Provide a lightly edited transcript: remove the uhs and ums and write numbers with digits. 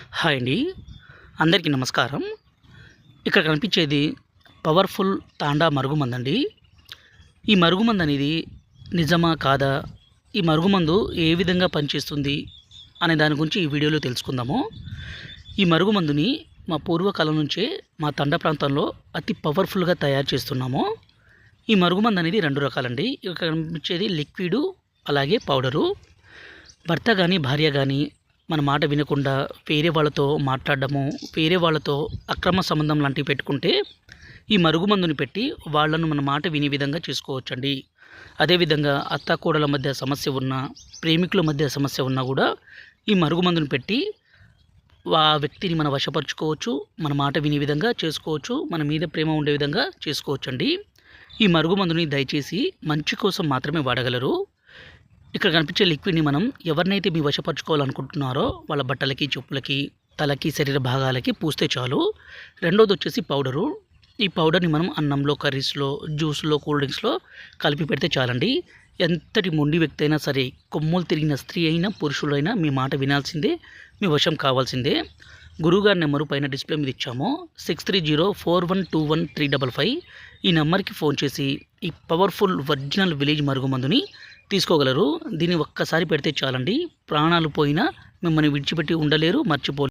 Hi అండి. అందరికీ నమస్కారం. ఇక్కడ కనిపించేది పవర్‌ఫుల్ తాండా మరుగుమందండి. ఈ మరుగుమందనేది నిజమా? కాదా? ఈ మరుగుమందు ఏ విధంగా పనిచేస్తుంది? అనే దాని గురించి ఈ వీడియోలో తెలుసుకుందాము. ఈ మరుగుమందుని మా పూర్వకాలం నుంచే మా తండా ప్రాంతంలో అతి పవర్‌ఫుల్‌గా తయారు చేస్తున్నాము. ఈ మరుగుమందనేది 2 రకాలండి. ఇక్కడ కనిపించేది లిక్విడు, అలాగే పౌడరు. భర్త గానీ, భార్య గానీ మన మాట వినకుండా వేరే వాళ్ళతో మాట్లాడడము, వేరే వాళ్ళతో అక్రమ సంబంధం లాంటివి పెట్టుకుంటే ఈ మరుగుమందుని పెట్టి వాళ్ళను మన మాట వినే విధంగా చేసుకోవచ్చండి. అదేవిధంగా అత్తాకోడళ్ళ మధ్య సమస్య ఉన్నా, ప్రేమికుల మధ్య సమస్య ఉన్నా కూడా ఈ మరుగుమందుని పెట్టి ఆ వ్యక్తిని మనం వశపరుచుకోవచ్చు, మన మాట వినే విధంగా చేసుకోవచ్చు, మన మీద ప్రేమ ఉండే విధంగా చేసుకోవచ్చండి. ఈ మరుగుమందుని దయచేసి మంచి కోసం మాత్రమే వాడగలరు. ఇక్కడ కనిపించే లిక్విడ్‌ని మనం ఎవరినైతే మీ వశపరుచుకోవాలనుకుంటున్నారో వాళ్ళ బట్టలకి, చెప్పులకి, తలకి, శరీర భాగాలకి పూస్తే చాలు. రెండోదొచ్చేసి పౌడరు. ఈ పౌడర్‌ని మనం అన్నంలో, కర్రీస్‌లో, జ్యూస్‌లో, కూల్ డ్రింక్స్‌లో కలిపి పెడితే చాలండి. ఎంతటి మొండి వ్యక్తి అయినా సరే, కొమ్ములు తిరిగిన స్త్రీ అయినా, పురుషులైనా మీ మాట వినాల్సిందే, మీ వశం కావాల్సిందే. గురువుగారి నెంబరు పైన డిస్‌ప్లే మీద ఇచ్చాము. 6304121355 ఈ నెంబర్‌కి ఫోన్ చేసి ఈ పవర్‌ఫుల్ ఒరిజినల్ విలేజ్ మరుగుమందుని తీసుకోగలరు. దీన్ని ఒక్కసారి పెడితే చాలండి, ప్రాణాలు పోయినా మిమ్మల్ని విడిచిపెట్టి ఉండలేరు, మర్చిపోలేరు.